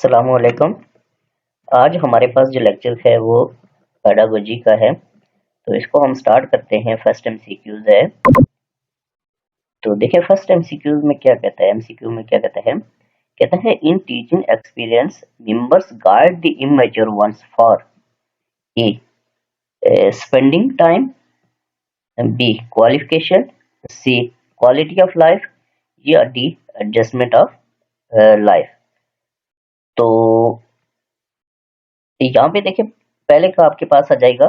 अस्सलामुअलैकुम। आज हमारे पास जो लेक्चर है वो पेडागोजी का है, तो इसको हम स्टार्ट करते हैं। फर्स्ट एमसीक्यूज है, तो देखिए फर्स्ट एमसीक्यूज में क्या कहता है। एमसीक्यू में क्या कहता है in teaching experience members guide the immature ones for A spending time, B qualification, C quality of life या डी एडजस्टमेंट ऑफ लाइफ। तो यहाँ पे देखिए पहले का आपके पास आ जाएगा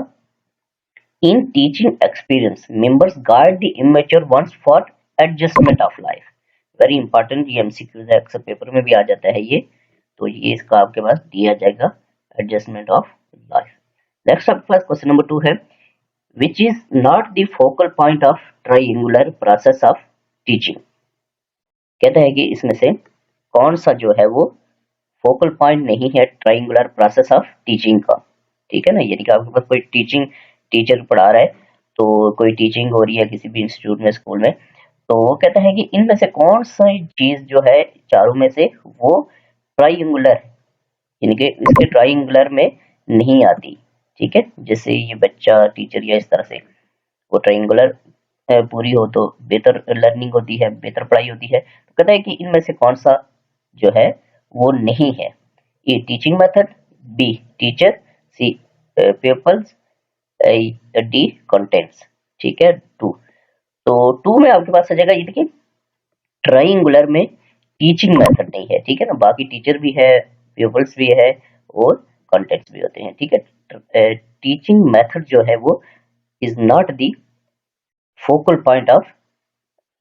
in teaching experience members guide the immature ones for adjustment of life. Very important, ये एमसीक्यूज है, अक्सर पेपर में भी आ जाता है ये, तो ये इसका आपके पास दिया जाएगा एडजस्टमेंट ऑफ लाइफ। नेक्स्ट आपके पास क्वेश्चन नंबर 2 है विच is not the focal point of triangular process of teaching. कहता है कि इसमें से कौन सा जो है वो फोकल पॉइंट नहीं है ट्रायंगुलर प्रोसेस ऑफ टीचिंग का। ठीक है ना, यानी कि आपके पास कोई टीचर पढ़ा रहा है, तो कोई टीचिंग हो रही है किसी भी इंस्टीट्यूट में, स्कूल में, तो वो कहता है कि इनमें से कौन सा चीज जो है चारों में से वो ट्रायंगुलर, यानी कि इसके ट्रायंगुलर में नहीं आती। ठीक है, जैसे ये बच्चा टीचर या इस तरह से वो ट्रायंगुलर पूरी हो तो बेहतर लर्निंग होती है, बेहतर पढ़ाई होती है। तो कहता है कि इनमें से कौन सा जो है वो नहीं है। ए टीचिंग मेथड, बी टीचर, सी पीपल्स, डी कंटेंट्स। ठीक है, 2। तो 2 में आपके पास आ जाएगा, ये देखिए ट्रायंगुलर में टीचिंग मेथड नहीं है। ठीक है ना, बाकी टीचर भी है, पीपल्स भी है और कंटेंट्स भी होते हैं। ठीक है, टीचिंग मेथड जो है वो is not the focal point of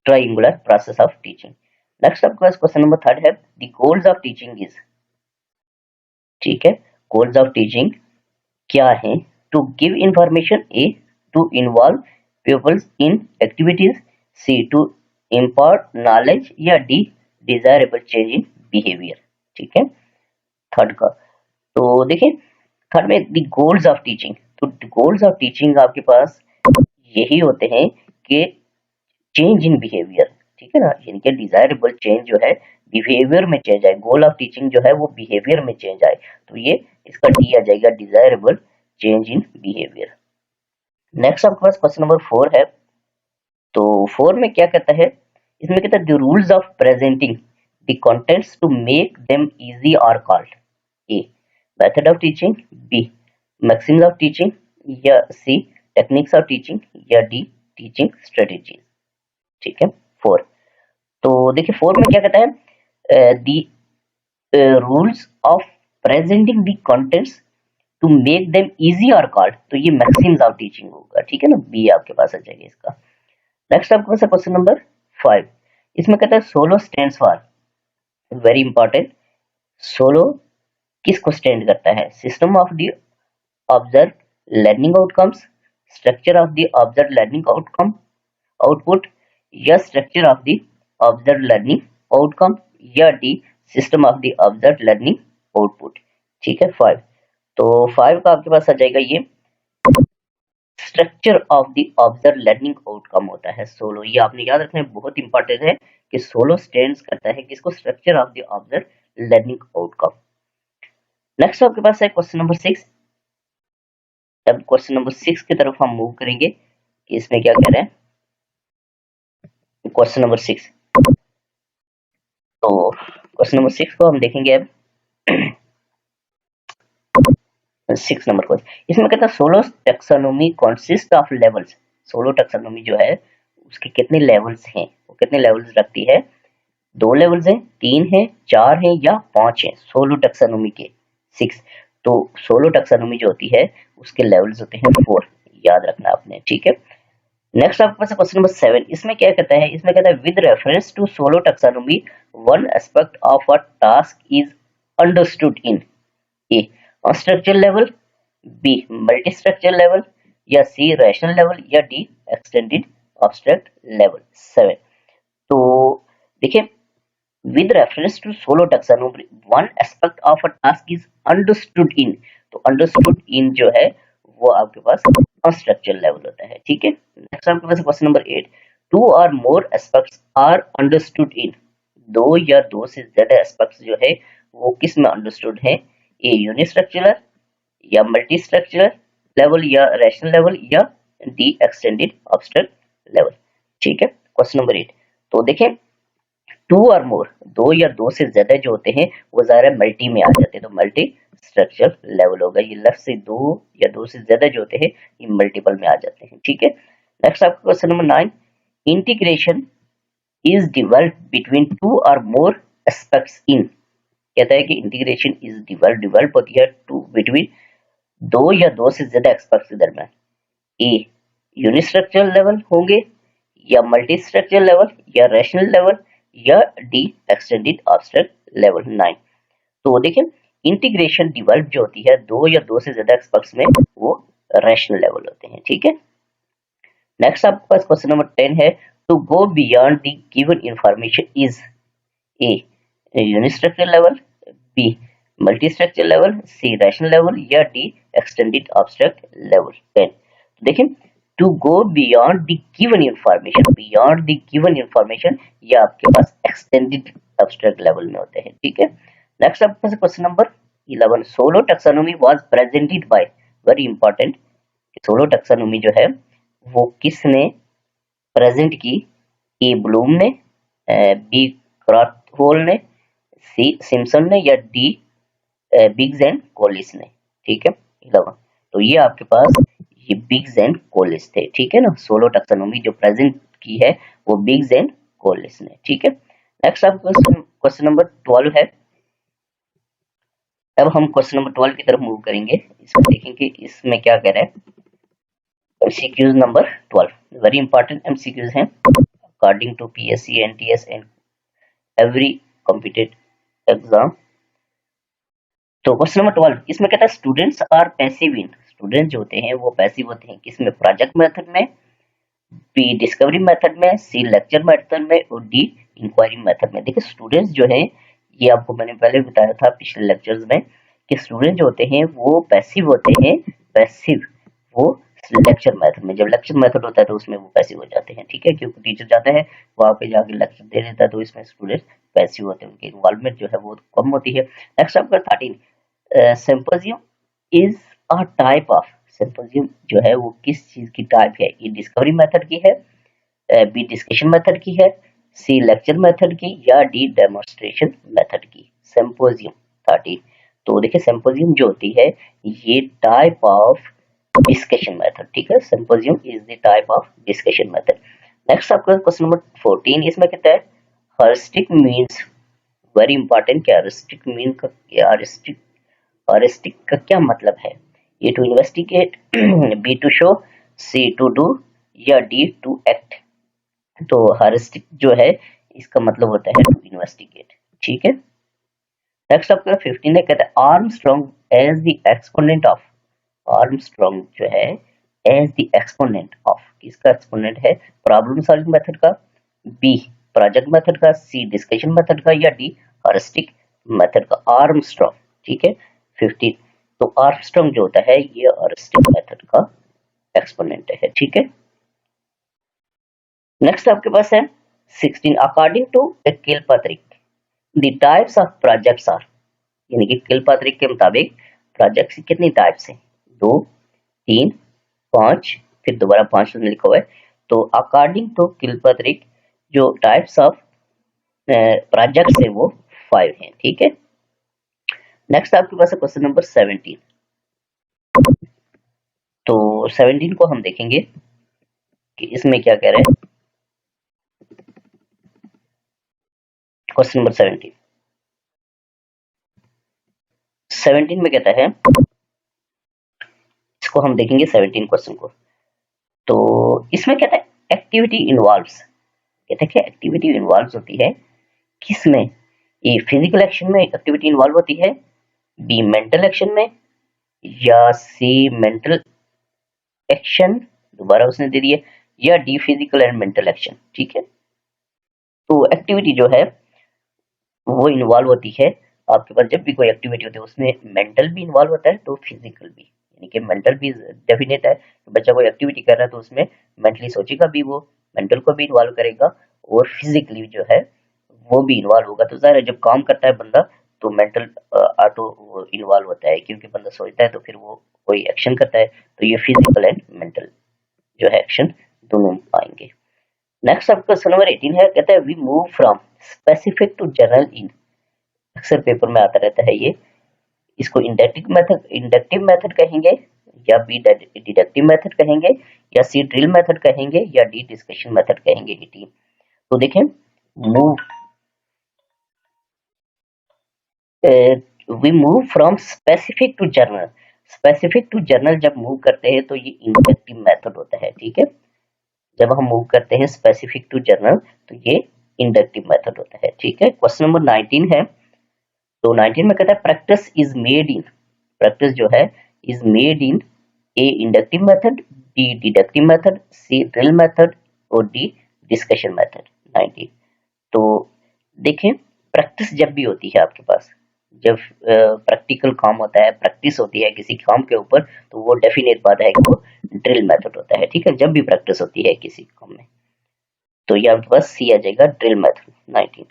triangular process of teaching. Next आपके पास क्वेश्चन नंबर 3 है the goals of teaching is. ठीक है, गोल्स ऑफ टीचिंग क्या है? To give information, A to involve peoples in activities, C to impart knowledge या D desirable change in behaviour. ठीक है, थर्ड का। तो देखिए थर्ड में द गोल्स ऑफ टीचिंग, तो गोल्स ऑफ टीचिंग आपके पास यही होते हैं कि चेंज इन बिहेवियर। ठीक है ना, यानी कि डिजायरेबल चेंज जो है बिहेवियर में चेंज आए, गोल ऑफ टीचिंग जो है वो बिहेवियर में चेंज आए, तो ये इसका डी आ जाएगा desirable change in behaviour. Next आपके पास क्वेश्चन नंबर 4 है, तो 4 में क्या कहता है, इसमें कहता है the rules of presenting the contents to make them easy are called. A method of teaching, B maxims of teaching या सी टेक्निक्स ऑफ टीचिंग या डी टीचिंग स्ट्रेटेजीज। ठीक है, 4। तो देखिए 4 में क्या कहता है the rules of presenting the contents to make them easy are called, तो ये मैक्सिम्स ऑफ टीचिंग होगा। ठीक है ना, बी आपके पास आ जाएगा इसका। नेक्स्ट आपके पास क्वेश्चन नंबर 5, इसमें कहता है SOLO stands for, very important, SOLO किसको स्टैंड करता है? System of the observe learning outcomes, structure of the observe learning outcome output या structure of the observe learning outcome या D system of the observe learning output. ठीक है, 5। तो 5 का आपके पास आ जाएगा ये structure of the observe learning outcome होता है सोलो। ये आपने याद रखना है, बहुत इंपॉर्टेंट है कि सोलो स्टैंड्स करता है किसको? Structure of the observe learning outcome. Next आपके पास है क्वेश्चन नंबर 6। अब क्वेश्चन नंबर 6 की तरफ हम मूव करेंगे कि इसमें क्या कह रहे हैं। क्वेश्चन नंबर 6, तो क्वेश्चन नंबर 6 को हम देखेंगे अब। 6 नंबर क्वेश्चन, इसमें कहता है solo taxonomy consist of levels. Solo taxonomy जो है उसके कितने लेवल्स हैं, वो कितने लेवल्स रखती है? 2 लेवल्स हैं, 3 हैं, 4 हैं या 5 हैं सोलो टैक्सोनॉमी के 6। तो सोलो टैक्सोनॉमी जो होती है उसके लेवल्स होते हैं 4, याद रखना आपने। ठीक है, नेक्स्ट आपके पास क्वेश्चन नंबर 7, इसमें क्या कहता है? इसमें कहता है with reference to SOLO taxonomy one aspect of a task is understood in A structure level, B multi structure level या सी रैशनल लेवल या डी एक्सटेंडेड एब्स्ट्रैक्ट लेवल 7। तो देखिए with reference to SOLO taxonomy one aspect of a task is understood in, तो understood इन जो है वो आपके पास structure level होता है। ठीक है, नेक्स्ट आपके पास क्वेश्चन नंबर 8, 2 और मोर एस्पेक्ट्स आर अंडरस्टूड इन, 2 या 2 से ज्यादा एस्पेक्ट्स जो है वो किस में अंडरस्टूड है, ए यूनिस्ट्रक्चरल या मल्टी स्ट्रक्चरल लेवल या रैशनल लेवल या डी एक्सटेंडेड एब्स्ट्रैक्ट लेवल। ठीक है, क्वेश्चन नंबर 8। तो देखें, टू और मोर, दो या दो से ज्यादा जो होते हैं वो ज़ाहिर है मल्टी में आ जाते हैं, तो मल्टी स्ट्रक्चरल लेवल होगा। ये लेफ्ट से दो या दो से ज्यादा जो होते हैं ये मल्टीपल में आ जाते हैं। ठीक है, नेक्स्ट आपका question number 9। Integration is developed between two और मोर एस्पेक्ट्स इन, कहता है कि इंटीग्रेशन इज डिवेल्प होती है टू बिटवीन दो या दो से ज्यादा एस्पेक्ट्स के दरमियान। ए यूनिस्ट्रक्चरल लेवल होंगे या मल्टी स्ट्रक्चरल लेवल या रैशनल लेवल या डी एक्सटेंडेड एब्स्ट्रैक्ट लेवल। 9। तो देखिए, इंटीग्रेशन डिवेल्प जो होती है दो या दो से ज्यादा एस्पेक्ट्स में वो रैशनल लेवल होते हैं। ठीक है, नेक्स्ट आपके पास क्वेश्चन नंबर 10 है। To go beyond the given information is a unistructural level, B multi structural level, c rational level या डी एक्सटेंडेड एब्स्ट्रैक्ट लेवल। 10। तो देखिए, to go beyond the given information, beyond the given information ये आपके पास extended abstract level में होते हैं। ठीक है, नेक्स्ट आपके पास question number 11। SOLO taxonomy was presented by, very important, SOLO taxonomy जो है वो किसने प्रेजेंट की, ए ब्लूम ने, बी क्रॉथहोल ने, सी सिम्पसन ने या डी बिग्स एंड कोलिस ने। ठीक है, 11। तो ये आपके पास ये बिग्स एंड कोलिस थे। ठीक है ना, सोलो टैक्सोनॉमी जो प्रेजेंट की है वो बिग्स एंड कोलिस ने। ठीक है, नेक्स्ट आपका क्वेश्चन नंबर 12 है। अब हम क्वेश्चन नंबर 12 की तरफ मूव करेंगे, इसमें देखेंगे इसमें क्या कह रहा है। MCQs number 12 very important MCQs हैं according to PSC, NTS and every competitive exam. तो क्वेश्चन नंबर 12 इसमें कहता है students are passive in, student जो होते हैं वो पैसिव होते हैं किसमें, प्रोजेक्ट मेथड में, बी डिस्कवरी मेथड में, सी लेक्चर मेथड में और डी इंक्वायरी मेथड में। देखिए, स्टूडेंट्स जो है ये आपको मैंने पहले बताया था पिछले लेक्चर्स में कि स्टूडेंट जो होते हैं वो पैसिव होते हैं, पैसिव वो लेक्चर मेथड में, जब लेक्चर मेथड होता है तो उसमें वो पैसिव हो जाते हैं। ठीक है, क्योंकि टीचर जाता है वहां पे जाके लेक्चर दे देता है, तो इसमें स्टूडेंट पैसिव होते हैं, उनकी इन्वॉल्वमेंट जो है वो कम होती है। नेक्स्ट आपका 13। Symposium is a type of, symposium जो है वो किस चीज की टाइप है, ये डिस्कवरी मेथड की है, बी डिस्कशन मेथड की है, सी लेक्चर मेथड की या डी डेमोन्स्ट्रेशन मेथड की। सिंपोजियम 13। तो देखिए, सिंपोजियम जो होती है ये टाइप ऑफ डिस्कशन मेथड। ठीक है, symposium is the type of discussion method. Next आपका क्वेश्चन नंबर 14 इसमें कहता है हर्स्टिक मीन्स, वेरी इंपॉर्टेंट, क्या हर्स्टिक मीन का क्या, हर्स्टिक का क्या मतलब है, a to investigate, b to show, c to do या डी टू एक्ट। तो हर्स्टिक जो है इसका मतलब होता है टू इन्वेस्टिगेट। ठीक है, नेक्स्ट आपका 15 है, कहता है Armstrong as the exponent of, Armstrong जो है एज द एक्सपोनेंट ऑफ, किसका एक्सपोनेंट है, प्रॉब्लम सॉल्विंग मेथड का, बी प्रोजेक्ट मेथड का, सी डिस्कशन मेथड का या डी हर्स्टिक मेथड का। आर्मस्ट्रॉन्ग, ठीक है 15। तो आर्मस्ट्रॉन्ग जो होता है ये हर्स्टिक मेथड का एक्सपोनेंट है। ठीक है, नेक्स्ट आपके पास है 16। According to Kilpatrick the types of projects are, यानी कि किलपात्रिक के मुताबिक प्रोजेक्ट्स की कितनी टाइप्स हैं, 2, 3, 5, फिर दोबारा 5 लिखा हुआ है। तो अकॉर्डिंग टू किलपात्रिक जो टाइप्स ऑफ प्रोजेक्ट्स है वो 5 हैं। ठीक है, नेक्स्ट आपके पास है क्वेश्चन नंबर 17। तो 17 को हम देखेंगे कि इसमें क्या कह रहे हैं। क्वेश्चन नंबर 17 में कहता है, इसको हम देखेंगे 17 क्वेश्चन को। तो इसमें कहता है एक्टिविटी इन्वॉल्व्स, कहते हैं कि एक्टिविटी इन्वॉल्व होती है किसमें, ये फिजिकल एक्शन में एक्टिविटी इन्वॉल्व होती है, बी मेंटल एक्शन में या सी मेंटल एक्शन, दोबारा उसने दे दिया, या D physical and mental action. ठीक है, तो एक्टिविटी जो है वो इन्वॉल्व होती है आपके पास, जब भी कोई एक्टिविटी होती है उसमें मेंटल भी इन्वॉल्व होता है तो फिजिकल भी, यानी कि मेंटल भी डेफिनेट है, बच्चा कोई एक्टिविटी कर रहा है तो उसमें मेंटली सोचेगा भी, वो मेंटल को भी इन्वॉल्व करेगा और फिजिकली जो है वो भी इन्वॉल्व होगा। तो ज़ाहिर है जब काम करता है बंदा तो मेंटल ऑटो इन्वॉल्व होता है, क्योंकि बंदा सोचता है तो फिर वो कोई एक्शन करता है, तो ये फिजिकल एंड मेंटल जो है एक्शन दोनों आएंगे। नेक्स्ट आपका क्वेश्चन नंबर 18 है, कहता है we move from specific to general in, अक्सर पेपर में आता रहता है ये, इसको इंडक्टिव मेथड कहेंगे, या बी डिडक्टिव मेथड कहेंगे, या सी ड्रिल मेथड कहेंगे, या डी डिस्कशन मेथड कहेंगे। 18 तो देखें, move we move from specific to general, specific to general जब मूव करते हैं तो ये इंडक्टिव मेथड होता है, ठीक है। जब हम मूव करते हैं स्पेसिफिक टू जनरल तो ये इंडक्टिव मेथड होता है, ठीक है। क्वेश्चन नंबर 19 है, तो 19 में कहता है practice is made in, practice जो है is made in A inductive method, B deductive method, C drill method और डी डिस्कशन मेथड। 19 तो देखें, प्रैक्टिस जब भी होती है आपके पास, जब प्रैक्टिकल काम होता है, प्रैक्टिस होती है किसी काम के ऊपर, तो वो डेफिनेट बात है कि वो ड्रिल मेथड होता है, ठीक है। जब भी प्रैक्टिस होती है किसी काम में, तो ये आपके पास सी आ जाएगा, ड्रिल मेथड। 19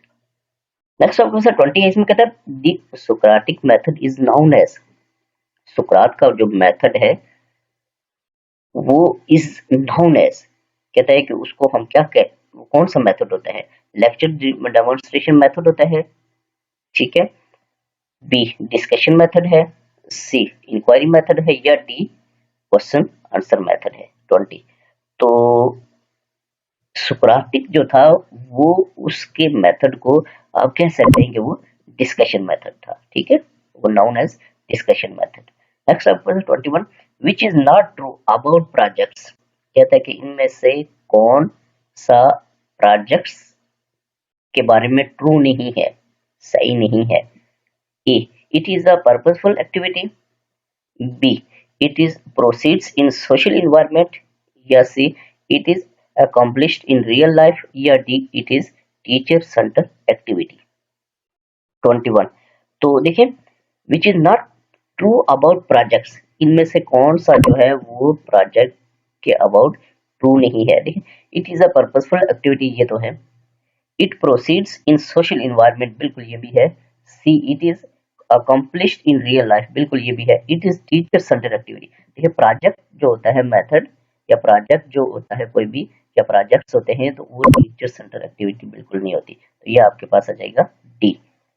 नेक्स्ट आपके पास 20 इसमें कहता है the Socratic method is known as, सुकरात का जो मेथड है वो इज नाउन एज, कहता है कि उसको हम क्या कहते, वो कौन सा मेथड होता है, लेक्चर डेमोन्स्ट्रेशन मेथड होता है, ठीक है, बी डिस्कशन मेथड है, सी इंक्वायरी मेथड है, या डी क्वेश्चन आंसर मेथड है। 20 तो सुकरातिक जो था वो उसके मेथड को आप कह सकते हैं कि वो डिस्कशन मेथड था, ठीक है, वो known as discussion method. Next आपका 21 which is not true about projects, कहता है कि इनमें से कौन सा प्रोजेक्ट्स के बारे में ट्रू नहीं है, सही नहीं है। A it is a purposeful activity, b it is proceeds in social environment, या c it is accomplished in real life, या d it is teacher center activity. 21 तो देखिए, which is not true about projects, इनमें से कौन सा जो है वो प्रोजेक्ट के अबाउट ट्रू नहीं है। देखिए, it is a purposeful activity, ये तो है, it proceeds in social environment, बिल्कुल ये भी है, सी it is accomplished in real life, बिल्कुल ये भी है, it is teacher center activity. देखिए, प्रोजेक्ट जो होता है मेथड, या प्रोजेक्ट जो होता है कोई भी, या प्रोजेक्ट्स होते हैं, तो वो टीचर सेंटर एक्टिविटी बिल्कुल नहीं होती, तो ये आपके पास आ जाएगा डी,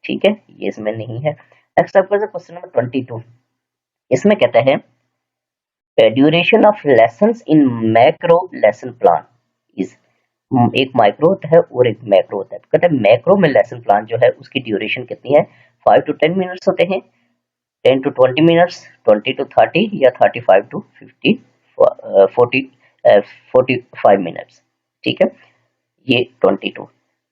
ठीक है, ये इसमें नहीं है। नेक्स्ट आपका क्वेश्चन नंबर 22, इसमें कहता है duration of lessons in macro lesson plan is, एक माइक्रो होता है और एक मैक्रो होता है, कहते हैं मैक्रो में लेसन प्लान जो है उसकी ड्यूरेशन कितनी है, 5 to 10 मिनट्स होते हैं, 10 to 20 मिनट्स, 20 to 30, या 35 to 50 40 45 मिनट्स, ठीक है, ये 22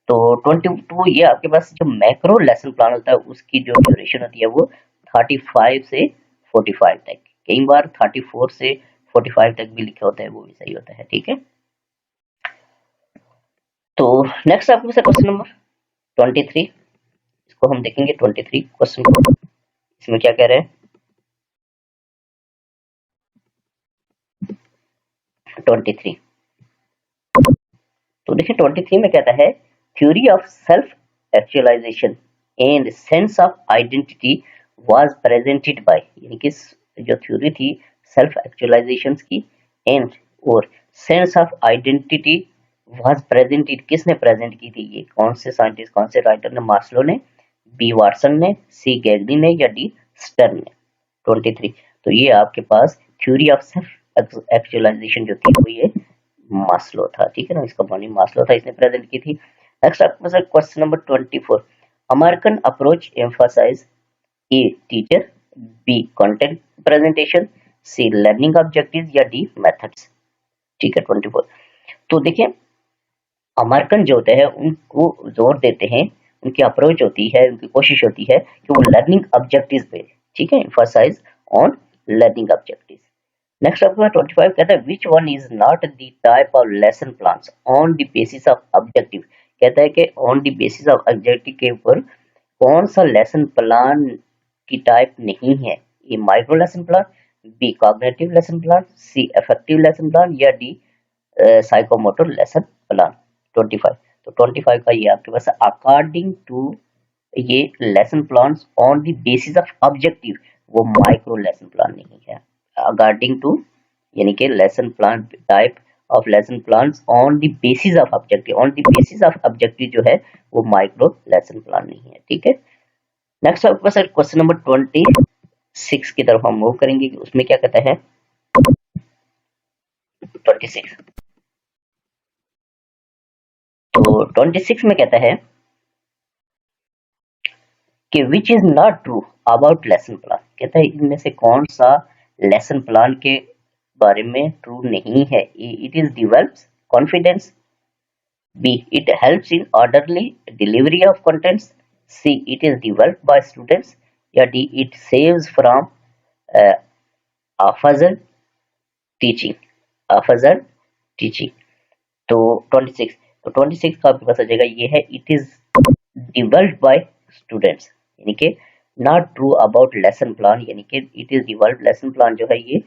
तो 22 ये आपके पास जो मैक्रो लेसन प्लान होता है उसकी जो ड्यूरेशन होती है वो 35 से 45 तक, कई बार 34 से 45 तक भी लिखा होता है, वो भी सही होता है, ठीक है। तो नेक्स्ट आपके पास क्वेश्चन नंबर 23, इसको हम देखेंगे 23 क्वेश्चन को, इसमें क्या कह रहे हैं 23, तो देखिए 23 में कहता है theory of self actualization and sense of identity was presented by, यानी कि जो थ्योरी थी सेल्फ एक्चुअलाइजेशन की एंड और sense of identity was presented, किसने प्रेजेंट की थी, ये कौन से साइंटिस्ट, कौन से राइटर ने, मास्लो ने, बी वाटसन ने, सी गैगली ने, या डी स्टर्न ने। 23 तो ये आपके पास थ्योरी ऑफ सेल्फ एक्चुअलाइजेशन जो थी वो ये मास्लो था, ठीक है ना, इसका बॉनी मास्लो था, इसने प्रेजेंट की थी। नेक्स्ट आपके पास question number 24, American approach emphasize a teacher, b content presentation, c learning objectives, या डी मेथड्स, ठीक है। 24 तो देखिए, अमेरिकन जो होते हैं उनको जोर देते हैं, उनकी अप्रोच होती है, उनकी कोशिश होती है कि वो लर्निंग ऑब्जेक्टिव्स पे, ठीक है, emphasize on learning objectives. Next आपका 25 कहता है which one is not the type of lesson plans on the basis of objective, कहता है कि on the basis of objective के ऊपर कौन सा लेसन प्लान की टाइप नहीं है, a micro lesson plan, b cognitive lesson plan, c affective lesson plan, या डी साइकोमोटर लेसन प्लान। 25 तो 25 का ये आपके पास अकॉर्डिंग टू ये lesson plan on the basis of objective, वो माइक्रो लेसन प्लान नहीं है। अकॉर्डिंग टू, यानी कि lesson plan type of lesson plan on the basis of objective, on the basis of objective जो है वो माइक्रो लेसन प्लान नहीं है। ठीक है, नेक्स्ट आपके पास क्वेश्चन नंबर 26 की तरफ हम मूव करेंगे। उसमें क्या कहता है 26, तो 26 में कहता है कि विच is not true about lesson plan. कहता है इनमें से कौन सा लेसन प्लान के बारे में ट्रू नहीं है। It is develops confidence, b it helps in orderly delivery of contents, c it is developed by students, या d it saves from haphazard teaching, haphazard teaching. तो 26, तो 26 का आपके पास आ जाएगा ये है it is developed by students, यानी कि not true about lesson plan, यानी कि it is developed, lesson plan जो है ये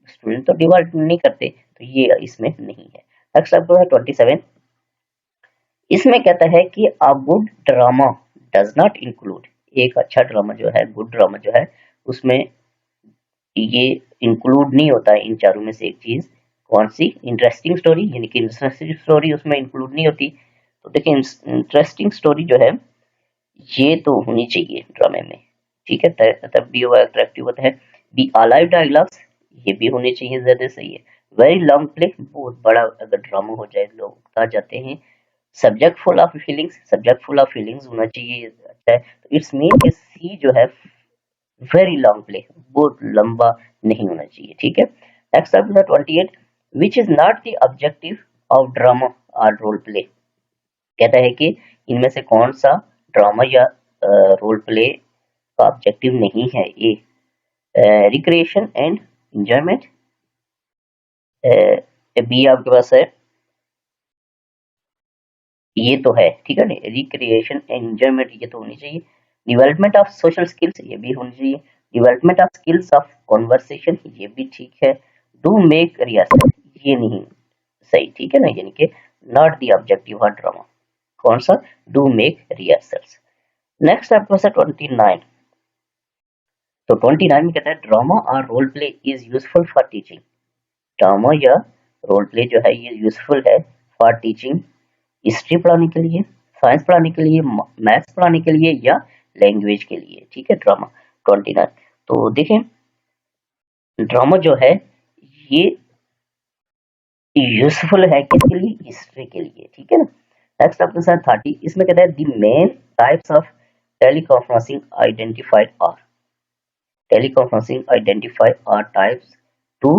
स्टूडेंट तो डेवलप नहीं करते, तो ये इसमें नहीं है। नेक्स्ट आपको है 27, इसमें कहता है कि a good drama does not include, एक अच्छा ड्रामा जो है, गुड ड्रामा जो है उसमें ये इंक्लूड नहीं होता है इन चारों में से एक चीज, कौन सी, इंटरेस्टिंग स्टोरी, यानी कि इंटरेस्टिंग स्टोरी उसमें इंक्लूड नहीं होती। तो देखिए इंटरेस्टिंग स्टोरी जो है ये तो होनी चाहिए ड्रामे में, ठीक है, तब भी वो अट्रैक्टिव होता है। दी अलाइव डायलॉग्स, ये भी होने चाहिए, ज्यादा सही है। वेरी लॉन्ग प्ले, बहुत बड़ा अगर ड्रामा हो जाए लोग उकता जाते हैं। Subject full of feelings, subject full of feelings होना चाहिए, अच्छा है। तो इट्स मीन कि सी जो है वेरी लॉन्ग प्ले, बहुत लंबा नहीं होना चाहिए, ठीक है। नेक्स्ट आप 28, विच is not the objective of drama और रोल प्ले। कहता है कि इनमें से कौन सा ड्रामा या रोल प्ले का ऑब्जेक्टिव नहीं है। ए रिक्रिएशन एंड एंजॉयमेंट, बी आपके पास है, ये तो है, ठीक है ना, रिक्रिएशन एंड एंजॉयमेंट ये तो होनी चाहिए। डेवलपमेंट ऑफ सोशल स्किल्स, ये भी होनी चाहिए। Development of skills of conversation, ये भी ठीक है। डू मेक रिहर्सल, ये नहीं सही, ठीक है ना, यानी कि not the objective of drama, कौन सा, डू मेक रिहर्सल्स। नेक्स्ट आपके पास है 29, तो 29 में कहता है ड्रामा और role play is useful for teaching. Drama या रोल प्ले जो है ये यूजफुल है फॉर टीचिंग, हिस्ट्री पढ़ाने के लिए, साइंस पढ़ाने के लिए, मैथ्स पढ़ाने के लिए, या लैंग्वेज के लिए, ठीक है, ड्रामा 29। तो देखें ड्रामा जो है ये यूजफुल है किसके लिए, हिस्ट्री के लिए, ठीक है ना। नेक्स्ट आपके साथ 30, इसमें कहता है the main types of teleconferencing identified are, teleconferencing identify are types 2,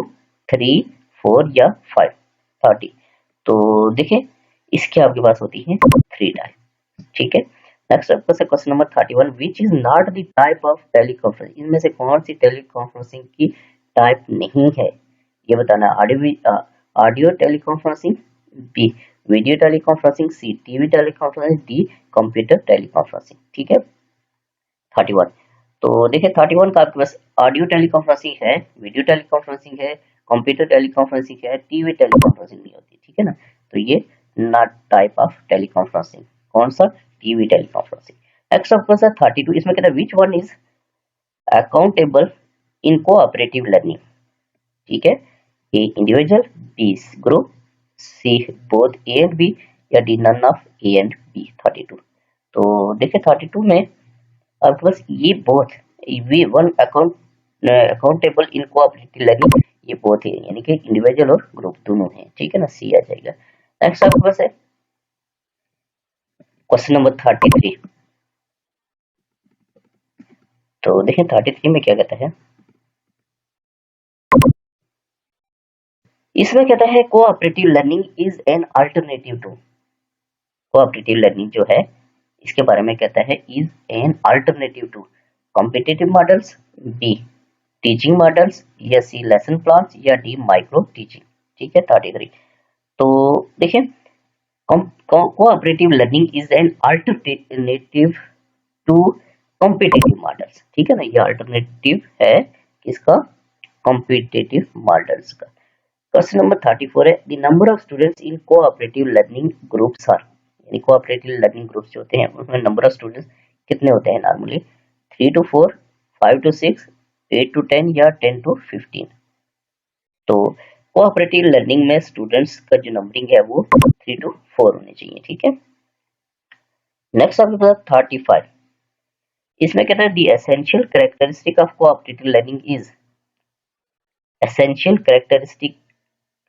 3, 4 या 5। 30, तो देखें इसके आपके पास होती है 3 टाइप, ठीक है। नेक्स्ट आपका question number 31, which is not the type of teleconference, इनमें से कौन सी टेलीकॉन्फ्रेंसिंग की टाइप नहीं है, ये बताना। Audio teleconferencing, b video teleconferencing, c TV teleconferencing, d computer teleconferencing, ठीक है। 31, तो देखिए 31 का आपके पास ऑडियो टेलीकॉन्फ्रेंसिंग है, वीडियो टेलीकॉन्फ्रेंसिंग है, कंप्यूटर टेलीकॉन्फ्रेंसिंग है, टीवी टेलीकॉन्फ्रेंसिंग नहीं होती, ठीक है ना। तो ये नॉट टाइप ऑफ टेलीकॉन्फ्रेंसिंग, कौन सा, टीवी टेलीकॉन्फ्रेंसिंग। नेक्स्ट आपके पास 32, इसमें कहता है which one is accountable in cooperative learning, ठीक है। A individual, b group, c both a and b, या d none of a and b. 32, तो देखिए 32 में आपके पास ये both, we one accountable in cooperative learning, ये बोथ है, यानी कि इंडिविजुअल और ग्रुप दोनों है, ठीक है ना, सी आ जाएगा। नेक्स्ट आपके पास है क्वेश्चन नंबर 33, तो देखें 33 में क्या कहता है, इसमें कहता है cooperative learning is an alternative to, cooperative learning जो है इसके बारे में कहता है is an alternative to competitive models, B teaching models, या सी लेसन प्लान्स, या डी माइक्रो टीचिंग, ठीक है। 33, तो देखिए cooperative learning is an alternative to competitive models, ठीक है ना, ये अल्टरनेटिव है किसका, कॉम्पिटिटिव मॉडल्स का। क्वेश्चन नंबर 34 है the number of students in cooperative learning groups are, यानी कोऑपरेटिव लर्निंग ग्रुप्स जो होते हैं उसमें नंबर ऑफ स्टूडेंट्स कितने होते हैं नॉर्मली? 3 to 4, 5 to 6, 8 to 10 या 10 to 15। तो कोऑपरेटिव लर्निंग में स्टूडेंट्स का जो नंबरिंग है वो 3 to 4 होनी चाहिए, ठीक है। नेक्स्ट आपके पास 35, इसमें कहता है the essential characteristic of cooperative learning is, essential characteristic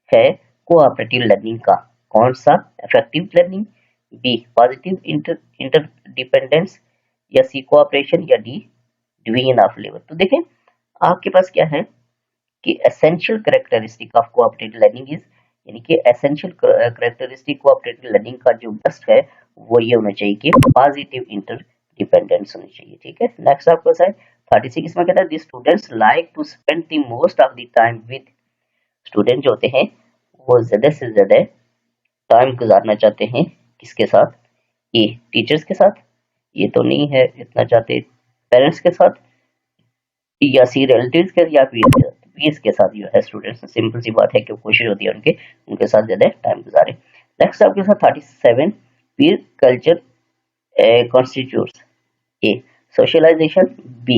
है कोऑपरेटिव लर्निंग का कौन सा? Effective learning, B positive interdependence, या सी कोऑपरेशन, या डी डिवीजन ऑफ लेबर। तो देखें आपके पास क्या है कि essential characteristic of cooperative learning is, यानी कि एसेंशियल कैरेक्टरिस्टिक कोऑपरेटिव लर्निंग का जो बेस्ट है वो ये होना चाहिए कि पॉजिटिव इंटरडिपेंडेंस होनी चाहिए, ठीक है। नेक्स्ट आपके पास है 36, इसमें कहता है the students like to spend the most of the time with, student जो होते हैं वो ज्यादा से ज्यादा टाइम गुजारना चाहते हैं किसके साथ? ये टीचर्स के साथ, ये तो नहीं है इतना चाहते, पेरेंट्स के साथ, या सी रिलेटिव्स के, या पीएस के साथ जो है स्टूडेंट्स, सिंपल सी बात है कि कोशिश होती है उनके साथ ज्यादा टाइम गुजारे। नेक्स्ट आपके साथ 37, peer culture constitutes a socialization, b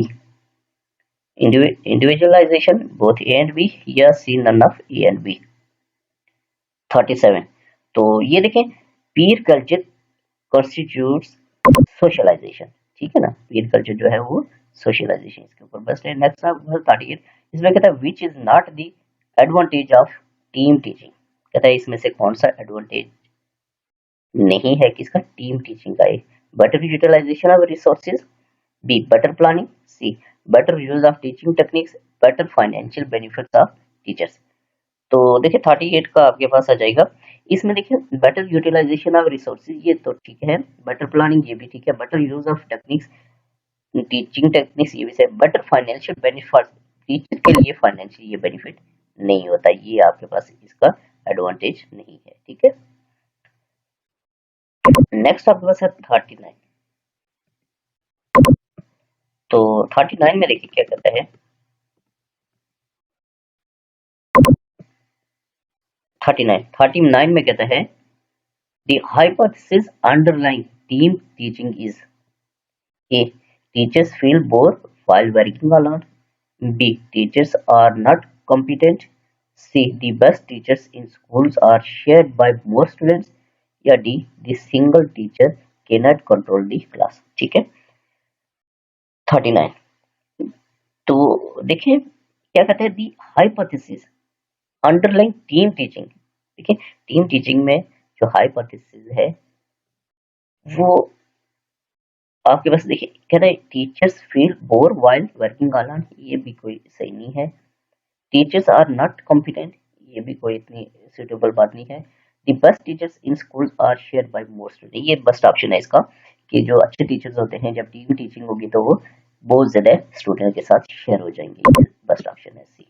individualization, both a and b, या c none of a and b. 37, तो ये देखें पीर कल्चर कॉन्स्टिट्यूट्स सोशलाइजेशन, ठीक है ना, पीर कल्चर जो है वो सोशलाइजेशन इसके ऊपर बेस्ट है। नेक्स्ट आप 38, इसमें कहता है विच is not the advantage of team teaching, कहता है इसमें से कौन सा एडवांटेज नहीं है किसका? टीम टीचिंग का। Better utilization of resources, B better planning, C better use of teaching techniques, better financial benefits of teachers. तो देखिए 38 का आपके पास आ जाएगा, इसमें देखिए बेटर यूटिलाइजेशन ऑफ रिसोर्सेज ये तो ठीक है, बेटर प्लानिंग ये भी ठीक है, better use of techniques teaching techniques ये भी है, बेटर फाइनेंशियल बेनिफिट, टीचर के लिए फाइनेंशियल ये बेनिफिट नहीं होता, ये आपके पास इसका एडवांटेज नहीं है, ठीक है। नेक्स्ट आपके पास है 39, तो 39 में देखिए क्या कहता है, 39 में कहता है the hypothesis underlying team teaching is, A teachers feel bore while working alone, B teachers are not competent, C the best teachers in schools are shared by more students, या D the single teacher cannot control the class, ठीक है। 39, तो देखिए क्या कहते हैं दी hypothesis underlying team teaching, देखिए team teaching में जो हाइपोथेसिस है वो आपके पास देखिए कहता है teachers feel bore while working alone, ये भी कोई सही नहीं है। टीचर्स आर नॉट कॉम्पिटेंट, ये भी कोई इतनी सुटेबल बात नहीं है। The best teachers in school are share by more student, ये बेस्ट ऑप्शन है इसका कि जो अच्छे टीचर्स होते हैं जब टीम टीचिंग होगी तो वो बहुत ज्यादा स्टूडेंट के साथ शेयर हो जाएंगे, बेस्ट ऑप्शन है सी।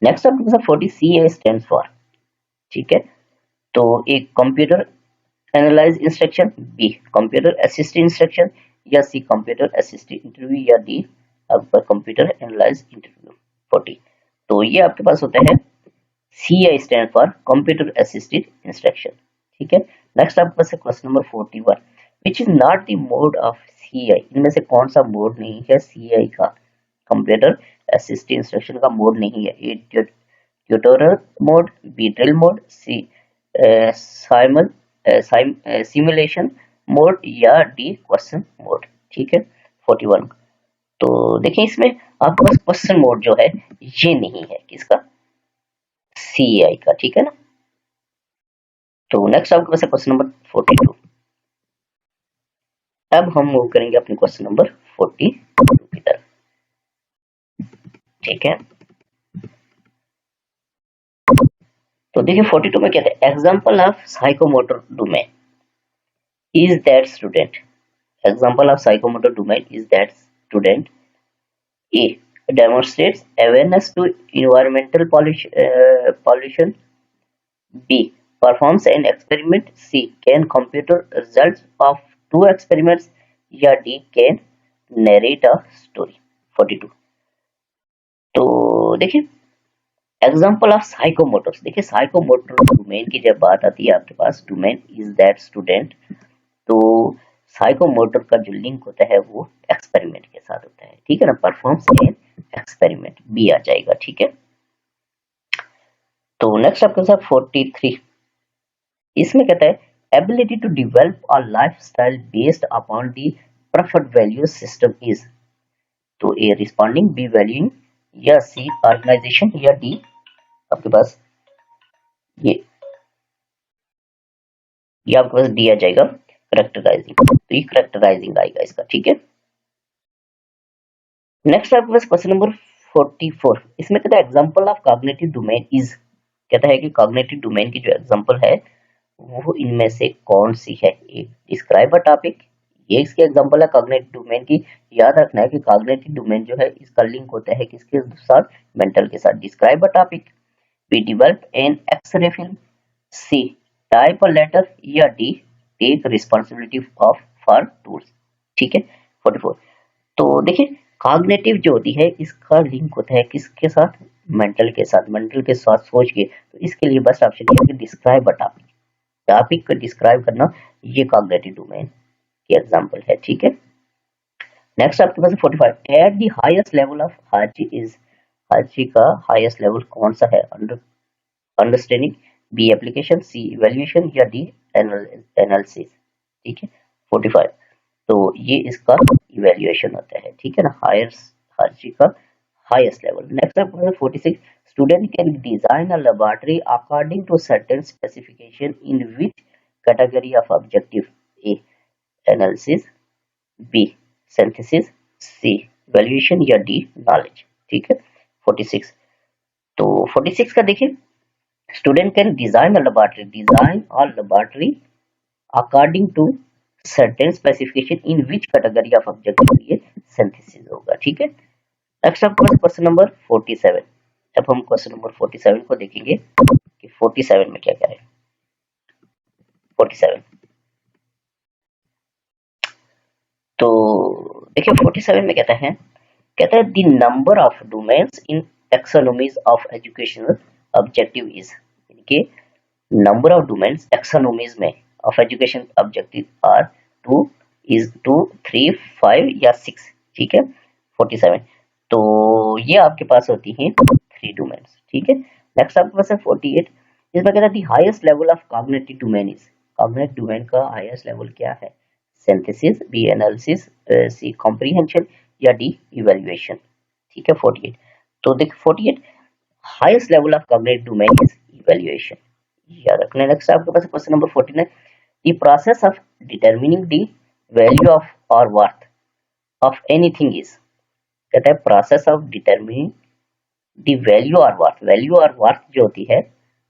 नेक्स्ट आपके पास 40 CA स्टैंड्स फॉर, ठीक है, तो एक computer analyse instruction, B computer assisted instruction, या सी कंप्यूटर असिस्टेड इंटरव्यू, या डी आपका कंप्यूटर एनालाइज इंटरव्यू। 40, तो ये आपके पास होता है CI stand for computer assisted instruction, ठीक है। नेक्स्ट आपके पास है question number 41, which is not the mode of CI, इनमें से कौन सा मोड नहीं है CI का? कंप्यूटर असिस्टेड इंस्ट्रक्शन का मोड नहीं है, a tutorial mode, b drill mode, c simul simulation mode, या डी क्वेश्चन मोड, ठीक है। 41, तो देखिए इसमें आपके पास क्वेश्चन मोड जो है ये नहीं है किसका? CI का, ठीक है ना। तो नेक्स्ट आपके पास है क्वेश्चन नंबर 42, अब हम मूव करेंगे अपने क्वेश्चन नंबर 42 की तरफ, ठीक है। तो देखिए 42 में कहते हैं example of psychomotor domain is that student, example of psychomotor domain is that student A demonstrates awareness to environmental pollution, B performs an experiment, C can compute results of two experiments, या D can narrate a story। 42, तो देखिए example of साइकोमोटर्स, देखिए psychomotor domain की जब बात आती है आपके पास, डोमेन इज दैट स्टूडेंट, तो साइकोमोटर का जो लिंक होता है वो एक्सपेरिमेंट के साथ होता है, ठीक है ना। परफॉर्म्स एन एक्सपेरिमेंट बी आ जाएगा, ठीक है। तो नेक्स्ट आपके साथ 43, इसमें कहता है ability to develop a lifestyle based upon the preferred value system is, तो ए रिस्पॉन्डिंग, बी वैल्यूइंग, या सी ऑर्गेनाइजेशन, या डी आपके पास ये आपके पास डी आ जाएगा करेक्टराइजिंग। तो ये करेक्टराइजिंग आएगा इसका, ठीक है। नेक्स्ट आपके पास क्वेश्चन नंबर 44, इसमें कहता है example of cognitive domain is, कहता है कि कॉग्निटिव डोमेन की जो एग्जांपल है वो इनमें से कौन सी है। ए डिस्क्राइब अ टॉपिक, ये इसके एग्जांपल है कॉग्निटिव डोमेन की। याद रखना है कि कॉग्निटिव डोमेन जो है इसका लिंक होता है किसके साथ, मेंटल के साथ। Describe a topic, b develop an x-ray film, c type a letter, या d take responsibility of for tools, ठीक है। 44, तो देखिए कॉग्निटिव जो होती है इसका लिंक होता है किसके साथ, मेंटल के साथ। मेंटल के साथ सोच के, तो इसके लिए बस ऑप्शन है कि डिस्क्राइब अ टॉपिक, टॉपिक को डिस्क्राइब करना, ये कॉग्निटिव डोमेन की एग्जांपल है, ठीक है। नेक्स्ट आपके पास 45, at the highest level of Hargie is, Hargie का हाईएस्ट लेवल कौन सा है, understanding, b application, c evaluation, या डी एनालिसिस, ठीक है। 45, तो ये इसका इवैल्यूएशन होता है, ठीक है ना, हायर हार्जी का हाईएस्ट लेवल। नेक्स्ट आपको 46, student can design a laboratory according to certain specification in which category of objective, A analysis, B synthesis, C valuation, या डी नॉलेज, ठीक है। 46, तो 46 का देखिए student can design a laboratory according to certain specification in which category of objective, ये synthesis होगा, ठीक है। नेक्स्ट आपके पास क्वेश्चन नंबर 47, अब हम क्वेश्चन नंबर 47 को देखेंगे कि 47 में क्या क्या है। 47, तो देखिए 47 में कहता है the number of domains in taxonomies of educational objective is, यानी कि नंबर ऑफ डोमेन्स टैक्सोनॉमीज में of education objective are 2 is 2 3 5 या 6, ठीक है। 47, तो ये आपके पास होती हैं 3 डोमेन्स, ठीक है। नेक्स्ट आपके पास है 48, इसमें कहता है the highest level of cognitive domain is, cognitive domain का हाईएस्ट लेवल क्या है, synthesis, b analysis, c comprehension, या डी इवैल्यूएशन, ठीक है। 48, तो देख 48 highest level of cognitive domain is evaluation, याद रखना। नेक्स्ट आपके पास question number 49, the process of determining the value of और वर्थ ऑफ एनीथिंग इज, कहता है process of determining the value और वर्थ जो होती है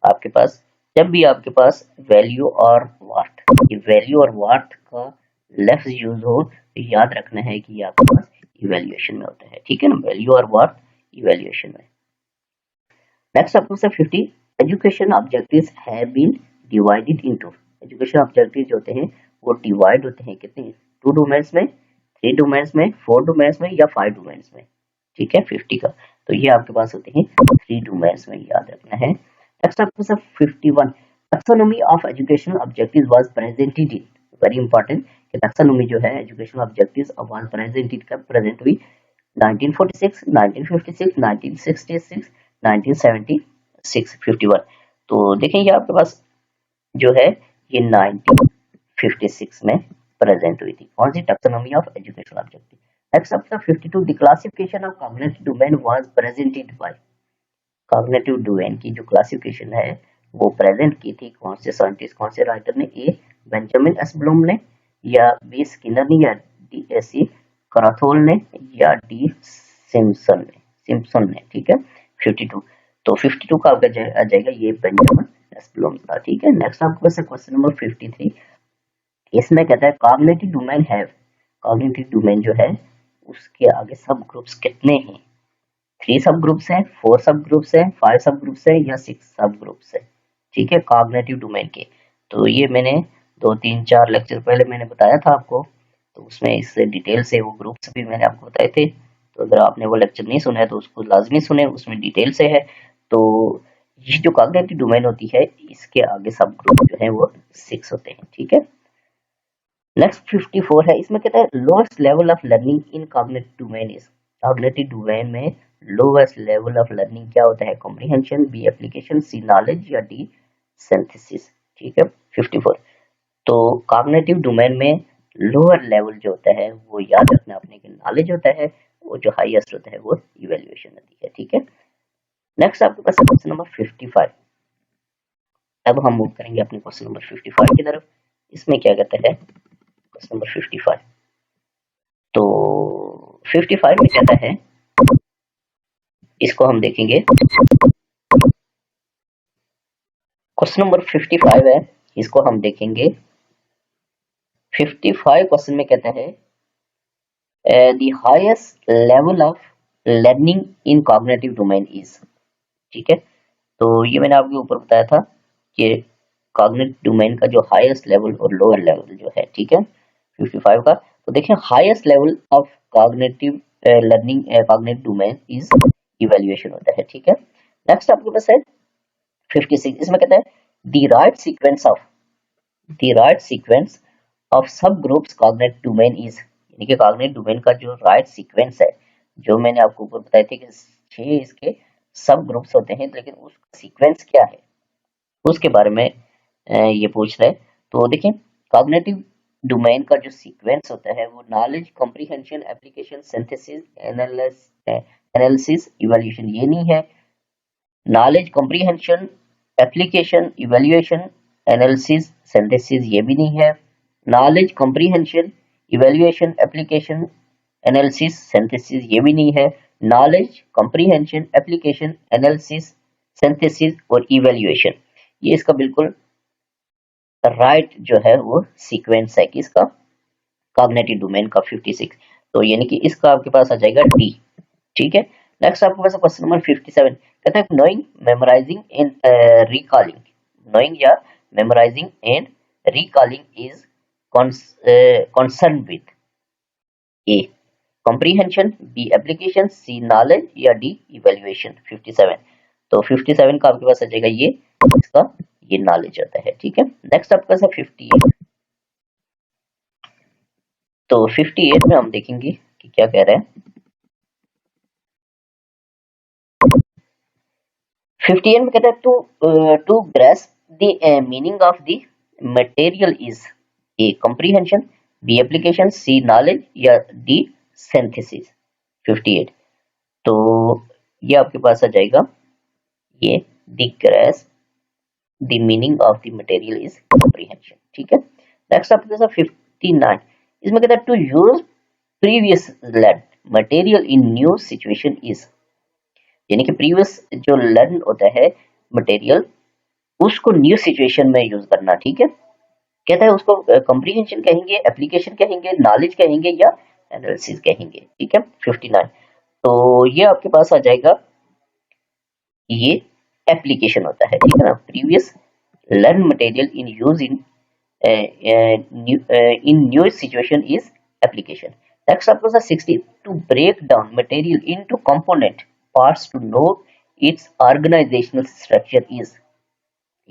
आपके पास, जब भी आपके पास वैल्यू और वर्थ, ये वैल्यू और वर्थ का लफ्ज यूज हो तो याद रखना है कि ये आपके पास इवैल्यूएशन में होता है, ठीक है ना, वैल्यू और वर्थ इवैल्यूएशन में। नेक्स्ट आपको 50, education objectives have been divided into, education objectives होते हैं वो डिवाइड होते हैं कितने, 2 डोमेन्स में, 3 डोमेन्स में, 4 डोमेन्स में, या 5 डोमेन्स में, ठीक है। 50 का, तो ये आपके पास होते हैं 3 डोमेन्स में, याद रखना है। नेक्स्ट आपको 51, taxonomy of educational objectives was presented in, very important कि टैक्सोनॉमी जो है एजुकेशनल ऑब्जेक्टिव्स वाज प्रेजेंटेड, कब प्रेजेंट हुई, 1946, 1956, 1966, 1976, 51, तो देखें ये आपके पास जो है ये 1956 में प्रेजेंट हुई थी, कौन सी, taxonomy of educational objective. Next आपका 52, the classification of cognitive domain was presented by, cognitive domain की जो क्लासिफिकेशन है वो प्रेजेंट की थी कौन से साइंटिस्ट, कौन से राइटर ने, ए बेंजामिन एस ब्लूम ने, या बी स्किनर ने, या डी सी कराथोल ने, या डी सिम्पसन ने, ठीक है। 52, तो 52 का आपका आ जाएगा ये बेंजामिन एस ब्लूम था, ठीक है। नेक्स्ट आपके पास क्वेश्चन नंबर 53, इसमें कहता है कॉग्निटिव डोमेन है, कॉग्निटिव डोमेन जो है उसके आगे सब ग्रुप्स कितने हैं, 3 सब ग्रुप्स हैं, 4 सब ग्रुप्स हैं, 5 सब ग्रुप्स हैं, या 6 सब ग्रुप्स हैं, ठीक है, कॉग्निटिव डोमेन के। तो ये मैंने 2 3 4 लेक्चर पहले मैंने बताया था आपको, तो उसमें इस डिटेल से वो ग्रुप्स भी मैंने आपको बताए थे, तो अगर आपने वो लेक्चर नहीं सुना है तो उसको लाजमी सुने, उसमें डिटेल से है। तो ये जो कॉग्निटिव डोमेन होती है इसके आगे सब ग्रुप जो है वो 6 होते हैं, ठीक है। नेक्स्ट 54 है, इसमें कहता है lowest level of learning in cognitive domain is. Cognitive domain में लोएस्ट लेवल ऑफ लर्निंग क्या होता है? कॉम्प्रिहेंशन, बी एप्लीकेशन, सी नॉलेज या डी सिंथेसिस। ठीक है 54। तो कॉग्निटिव डोमेन में लोअर लेवल जो होता है वो याद रखना अपने के नॉलेज होता है, वो जो हाईएस्ट होता है वो इवैल्यूएशन होती है। ठीक है, नेक्स्ट आपके पास क्वेश्चन नंबर 55। अब हम मूव करेंगे अपने क्वेश्चन नंबर 55 की तरफ। इसमें क्या कहता है क्वेश्चन नंबर 55? तो 55 में कहता है, इसको हम देखेंगे, क्वेश्चन नंबर 55 है, इसको हम देखेंगे। 55 क्वेश्चन में कहता है the highest level of learning in cognitive domain is. ठीक है, तो ये मैंने आपके ऊपर बताया था कि कॉग्निटिव डोमेन का जो हाईएस्ट लेवल और लोअर लेवल जो है, ठीक है 55 का। तो देखिए highest level of cognitive learning cognitive domain is evaluation होता है। ठीक है, नेक्स्ट आपके पास है 56। इसमें कहता है द राइट सीक्वेंस ऑफ सब ग्रुप्स कॉग्निटिव डोमेन इज। यानी कि कॉग्निटिव डोमेन का जो राइट सीक्वेंस है, जो मैंने आपको ऊपर बताया था कि 6 इसके सब ग्रुप्स होते हैं, लेकिन उसका सीक्वेंस क्या है उसके बारे में ये पूछ रहा है। तो देखिए कॉग्निटिव डोमेन का जो सीक्वेंस होता है वो knowledge, comprehension, application, synthesis, analysis, evaluation ये नहीं है। Knowledge, comprehension, application, evaluation, analysis, synthesis ये भी नहीं है। Knowledge, comprehension, evaluation, application, analysis, synthesis ये भी नहीं है। Knowledge, comprehension, application, analysis, synthesis और इवैल्यूएशन ये इसका बिल्कुल राइट जो है वो सीक्वेंस है किसका? कॉग्निटिव डोमेन का 56। तो यानी कि इसका आपके पास आ जाएगा डी। ठीक है, नेक्स्ट आपके पास क्वेश्चन नंबर 57 कहता है knowing, memorizing and recalling. Knowing या memorizing and recalling is concern with a comprehension, B application, C knowledge या डी इवैल्यूएशन। 57। तो 57 का आपके पास आ जाएगा ये इसका ये नॉलेज होता है। ठीक है, नेक्स्ट आपके पास है 58। तो 58 में हम देखेंगे कि क्या कह रहा है। 58 में कहता है to grasp the meaning of the material is A comprehension, B application, C knowledge या डी सिंथेसिस। 58। तो ये आपके पास आ जाएगा ये the grasp the meaning of the material is comprehension. ठीक है, नेक्स्ट आपके पास 59। इसमें कहता है to use previous learn material in new situation is. यानी कि प्रीवियस जो लर्न होता है मटेरियल उसको न्यू सिचुएशन में यूज करना। ठीक है, कहता है उसको कॉम्प्रिहेंशन कहेंगे, एप्लीकेशन कहेंगे, नॉलेज कहेंगे या एनालिसिस कहेंगे। ठीक है 59। तो ये आपके पास आ जाएगा ये एप्लीकेशन होता है। ठीक है ना, previous learn material in use in new situation is application. Next आपको 60 to break down material into component parts to know its organizational structure is।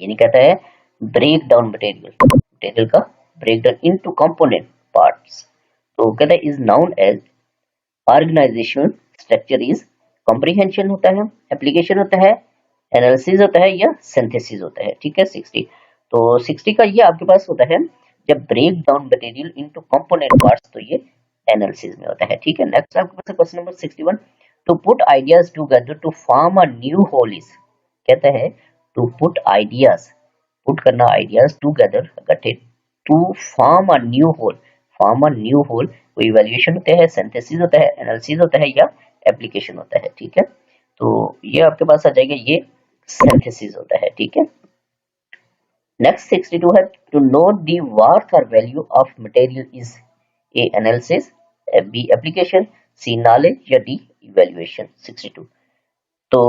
यानी कहता है ब्रेक डाउन मटेरियल का break down into component parts. तो कहता है is known as organisational structure is. Comprehension होता है, एप्लीकेशन होता है, एनालिसिस होता है या सिंथेसिस होता है। ठीक है 60। तो 60 का ये आपके पास होता है जब break down material into component parts, तो ये एनालिसिस में होता है। ठीक है, नेक्स्ट आपके पास question number 61 to put ideas together to form a new whole is. कहता है टू पुट आइडियाज, पुट करना आइडियाज टुगेदर इकट्ठे, to form a new whole. Form a new whole वो इवैल्यूएशन होता है, सिंथेसिस होता है, एनालिसिस होता है या एप्लीकेशन होता है। ठीक है, तो ये आपके पास आ जाएगा ये सिंथेसिस होता है। ठीक है, नेक्स्ट 62 है टू नो द वर्थ और value of material is A analysis, B application, C knowledge या डी इवैल्यूएशन। 62। तो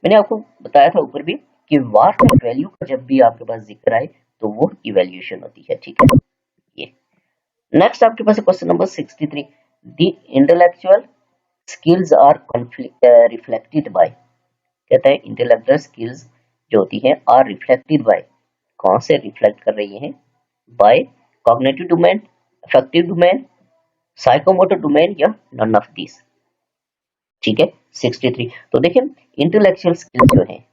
मैंने आपको बताया था ऊपर भी कि वर्थ और वैल्यू का जब भी आपके पास जिक्र आए तो वो इवैल्यूएशन होती है। ठीक है, ये नेक्स्ट आपके पास question number 63 the intellectual skills are reflected by. कहता है इंटेलेक्चुअल स्किल्स जो होती हैं आर रिफ्लेक्टेड बाय, कौन से रिफ्लेक्ट कर रही हैं? By cognitive domain, affective domain, psychomotor domain या नन ऑफ दिस। ठीक है 63। तो देखिए इंटेलेक्चुअल स्किल्स जो है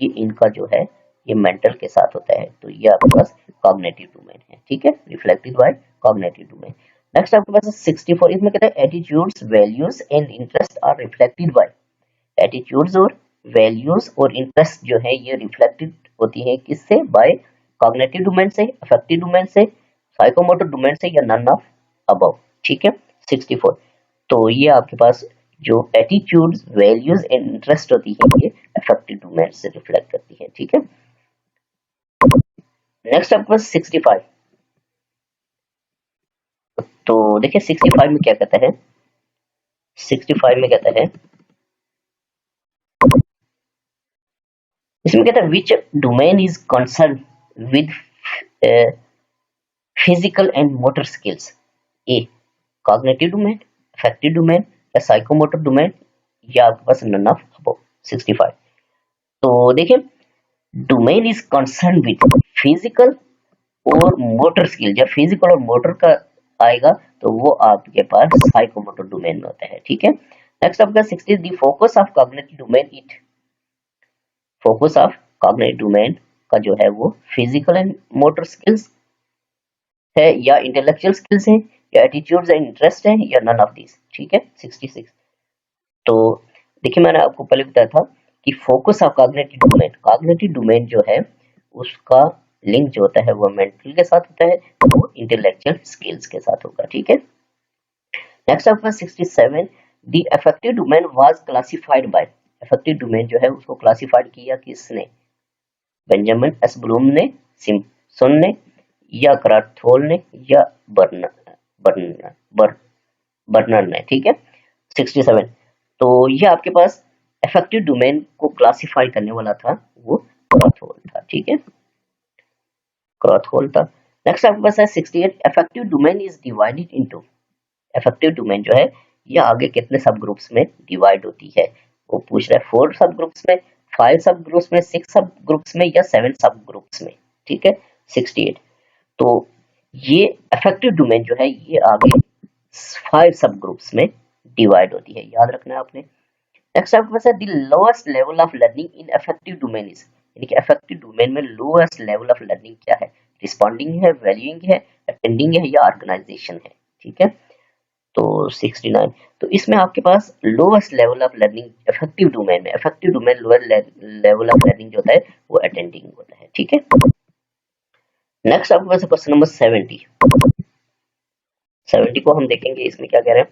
ये इनका जो है ये मेंटल के साथ होता है, तो ये आपके पास कॉग्निटिव डोमेन है। ठीक है, reflected by cognitive domain. Next आपके पास 64, इसमें कहता है attitudes values and interest are reflected by. Attitudes और वैल्यूज और इंटरेस्ट जो है ये रिफ्लेक्टेड होती है किससे? बाय कॉग्निटिव डोमेन से, अफेक्टिव डोमेन से, साइकोमोटर डोमेन से या नन ऑफ अबव। ठीक है 64। तो ये आपके पास जो एटीट्यूड्स वैल्यूज एंड इंटरेस्ट होती है ये अफेक्टिव डोमेन से रिफ्लेक्ट करती है। ठीक है, नेक्स्ट आपके पास 65। तो देखिए 65 में क्या कहता है, 65 में कहता है, इसमें कहता है which domain is concern with physical and motor skills. A cognitive domain, affective domain या साइकोमोटर डोमेन या आपके पास नन ऑफ अबव। 65। तो देखिए domain is concern with physical और मोटर स्किल, जब फिजिकल और मोटर का आएगा तो वो आपके पास साइकोमोटर डोमेन में होता है। ठीक है, नेक्स्ट आपका 60, the focus of cognitive domain it. Focus of cognitive domain का जो है वो फिजिकल एंड मोटर स्किल्स है या इंटेलेक्चुअल स्किल्स है या एटीट्यूड्स एंड इंटरेस्ट है या नन ऑफ दिस। ठीक है 66। तो देखिए मैंने आपको पहले बताया था कि फोकस ऑफ कॉग्निटिव डोमेन जो है उसका लिंक जो होता है वो मेंटल के साथ होता है, वो इंटेलेक्चुअल स्किल्स के साथ होगा। ठीक है, नेक्स्ट आपका 67, the affective domain was classified by. Affective domain जो है उसको क्लासिफाइड किया किसने? बेंजामिन एस ब्लूम ने, सिम्पसन ने या क्राथहोल ने या बर्नर बर्नर बर, बर्नर ने। ठीक है 67। तो ये आपके पास अफेक्टिव डोमेन को क्लासिफाई करने वाला था वो क्राथहोल था। ठीक है, क्राथहोल था। नेक्स्ट आपके पास है 68, affective domain is divided into. Affective domain जो है ये आगे कितने सब ग्रुप्स में डिवाइड होती है? वो पूछ रहा है 4 सब ग्रुप्स में, 5 सब ग्रुप्स में, 6 सब ग्रुप्स में या 7 सब ग्रुप्स में। ठीक है 68। तो ये अफेक्टिव डोमेन जो है ये आगे 5 सब ग्रुप्स में डिवाइड होती है, याद रखना है आपने। नेक्स्ट आपके पास है the lowest level of learning in affective domain is. यानी कि अफेक्टिव डोमेन में लोएस्ट लेवल ऑफ लर्निंग क्या है? रिस्पोंडिंग है, वैल्यूइंग है, अटेंडिंग है या ऑर्गेनाइजेशन है। ठीक है, तो 69। तो इसमें आपके पास lowest level of learning affective domain में, affective domain lower level of learning जो होता है वो अटेंडिंग होता है। ठीक है, नेक्स्ट आपके पास क्वेश्चन नंबर 70। 70 को हम देखेंगे, इसमें क्या कह रहे हैं,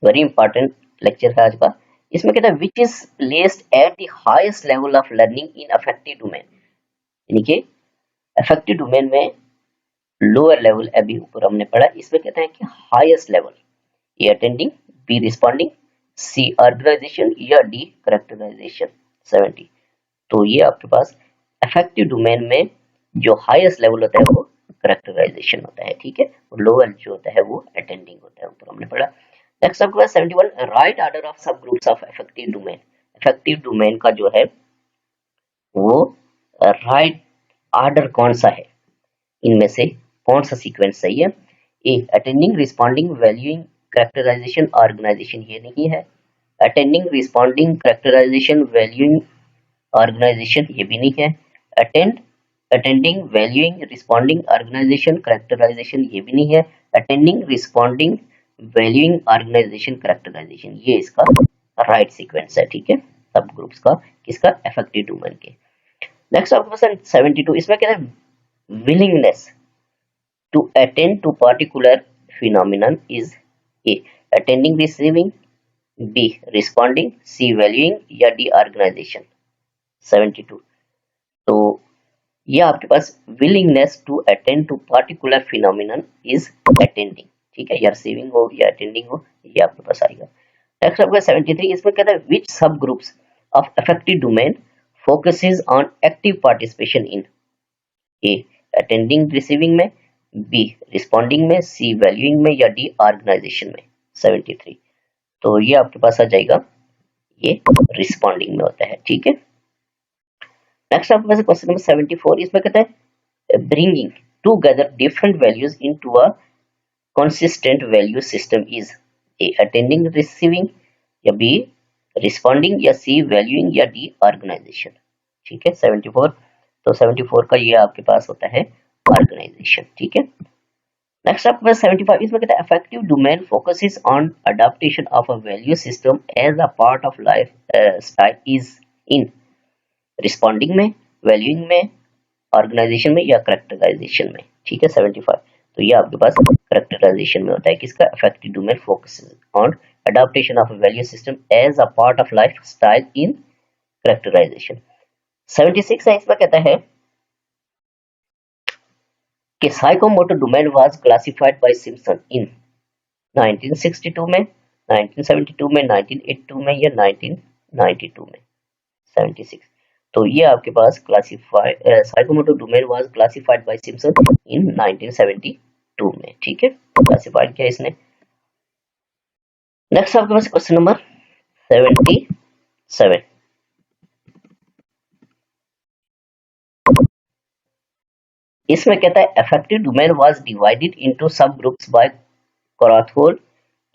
वेरी इंपॉर्टेंट लेक्चर है आज का। इसमें कहता है which is placed at the highest level of learning in affective domain. यानी कि अफेक्टिव डोमेन में लोअर लेवल अभी ऊपर हमने पढ़ा, इसमें कहते हैं कि हाईएस्ट लेवल, ए अटेंडिंग, बी रिस्पोंडिंग, सी ऑर्गेनाइजेशन या डी कैरेक्टराइजेशन। 70। तो ये आपके पास अफेक्टिव डोमेन में जो हाईएस्ट लेवल होता है वो कैरेक्टराइजेशन होता है। ठीक है, और लोअर जो होता है वो अटेंडिंग होता है, ऊपर हमने पढ़ा। नेक्स्ट आपके पास 71, राइट ऑर्डर ऑफ सब groups of affective domain. Affective domain का जो है वो राइट ऑर्डर कौन सा है, इनमें से कौन सा सीक्वेंस सही है? A attending, responding, valuing, characterization, organization, ये नहीं है। Attending, responding, characterization, valuing, organization, ये भी नहीं है। Attending, valuing, responding, organization, characterization, ये भी नहीं है। Attending, responding, valuing, organization, characterization, ये इसका राइट सीक्वेंस है। ठीक है, सब ग्रुप्स का, किसका? अफेक्टिव डोमेन के। नेक्स्ट आपके पास 72, इसमें क्या है, willingness to attend to particular phenomenon is A attending, receiving, B responding, C valuing या D organization। 72। तो ये आपके पास willingness to attend to particular phenomenon is attending। ठीक है, या रिसीविंग हो या अटेंडिंग हो, ये आपके पास आएगा। नेक्स्ट आपका 73, इसमें कहता है which subgroups of affective domain focuses on active participation in A attending receiving में, बी रिस्पोंडिंग में, सी वैल्यूइंग में या डी ऑर्गेनाइजेशन में। 73। तो ये आपके पास आ जाएगा, ये रिस्पोंडिंग में होता है। ठीक है, नेक्स्ट आपके पास क्वेश्चन नंबर 74, इसमें कहता है bringing together different values into a consistent value system is A. Attending receiving, या B. responding, या C. valuing, या D. organization। ठीक है 74। तो 74 का ये आपके पास होता है ऑर्गेनाइजेशन। ठीक है नेक्स्ट आपके पास 75 इसमें कहता है affective domain focuses on adaptation of a value system as a part of life style is इन रिस्पॉन्डिंग में, वैल्यूइंग में, ऑर्गेनाइजेशन में, या करेक्टराइजेशन में। ठीक है 75। तो ये आपके पास करेक्टराइजेशन में होता है किसका affective domain focuses on adaptation of a value system as a part of life style in characterization. 76 है इसमें कहता है कि psychomotor domain was classified by Simpson in 1962 में, 1972 में, 1982 में, या 1992 में। 76। तो ये आपके पास classified psychomotor domain was classified by Simpson in 1972 में। ठीक है क्लासिफाइड किया इसने। नेक्स्ट आपके पास क्वेश्चन नंबर 77। इसमें कहता है affective domain was divided into sub groups by Krathwohl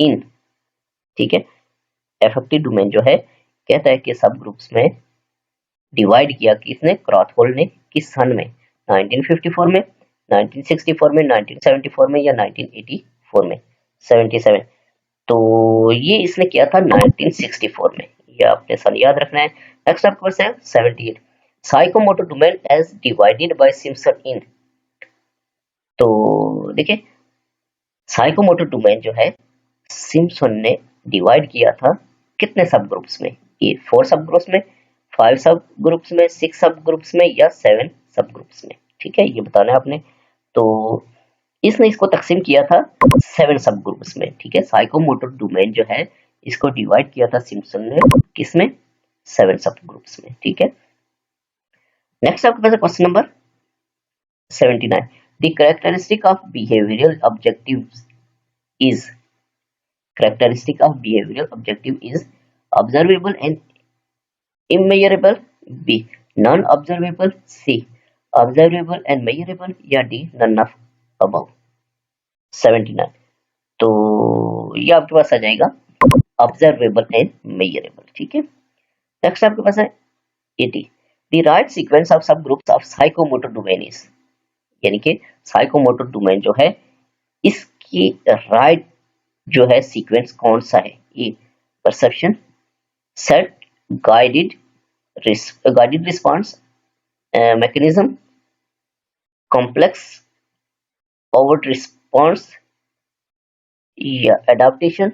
in. ठीक है अफेक्टिव डोमेन जो है कहता है कि सब ग्रुप्स में डिवाइड किया किसने क्रॉथहोल ने किस सन में 1954 में, 1964 में, 1974 में, या 1984 में। 77। तो ये इसने किया था 1964 में, ये आपने सन याद रखना है। नेक्स्ट आपके पास है 78 psychomotor domain as divided by Simpson in. तो देखिए साइकोमोटर डोमेन जो है सिम्पसन ने डिवाइड किया था कितने सब ग्रुप्स में, ये 4 सब ग्रुप्स में, 5 सब ग्रुप्स में, 6 सब ग्रुप्स में, या 7 सब ग्रुप्स में। ठीक है ये बताना है आपने। तो इसने इसको तकसीम किया था 7 सब ग्रुप्स में। ठीक है साइकोमोटर डोमेन जो है इसको डिवाइड किया था सिम्पसन ने किसमें 7 सब ग्रुप्स में। ठीक है नेक्स्ट आपके पास question number 79 the characteristic of behavioural objectives is characteristic of behavioral objective is observable and immeasurable, B non-observable, C observable and measurable, या D none of above। 79। तो ये आपके पास आ जाएगा observable and measurable। ठीक है नेक्स्ट आपके पास है 80 the right sequence of subgroups of psychomotor domain is, यानी कि साइकोमोटर डोमेन जो है इसकी राइट जो है सीक्वेंस कौन सा है, ये perception, set, guided response, mechanism, complex overt response, या एडाप्टेशन,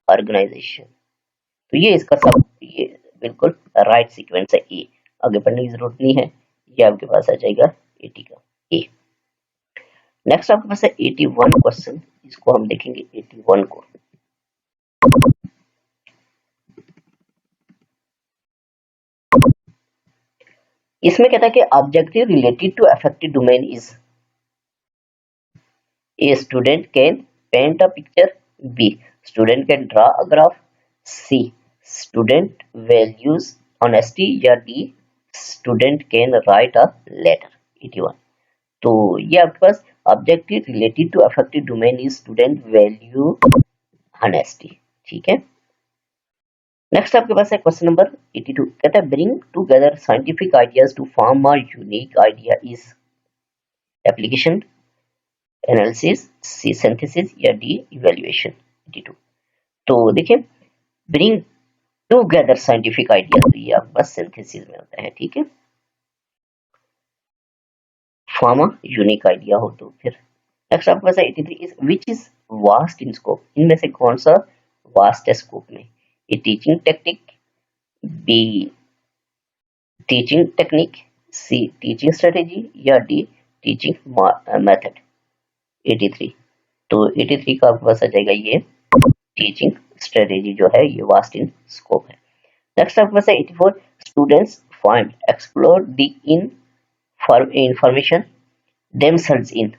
ऑर्गेनाइजेशन। तो ये इसका सब ये बिल्कुल राइट सीक्वेंस है ए, आगे पढ़ने की जरूरत नहीं है, ये आपके पास आ जाएगा 80 का ए। नेक्स्ट आपके पास है 81 क्वेश्चन, इसको हम देखेंगे 81 को। इसमें कहता है कि objective related to affective domain is a student can paint a picture, b student can draw a graph, c student values honesty, या d student can write a letter. 81। तो ये आपके पास objective related to affective domain is student value honesty. ठीक है next आपके पास है क्वेश्चन नंबर 82 कहता है bring together scientific ideas to form a unique idea is application, analysis, C synthesis, या डी इवैल्यूएशन। 82। तो देखिए ब्रिंग टुगेदर साइंटिफिक आइडियाज, ये आपके पास सिंथेसिस में होता है। ठीक है फॉर्म अ यूनिक आइडिया हो तो फिर नेक्स्ट आपके पास है 83 is which is vast in scope, इनमें से कौन सा वास्ट है स्कोप में, a teaching technique, b teaching technique, c teaching strategy, या डी टीचिंग मेथड। 83। तो 83 का आपके पास आ जाएगा ये टीचिंग स्ट्रेटेजी जो है ये वास्ट इन स्कोप है। नेक्स्ट आपके पास है 84 students find explore the information themselves in,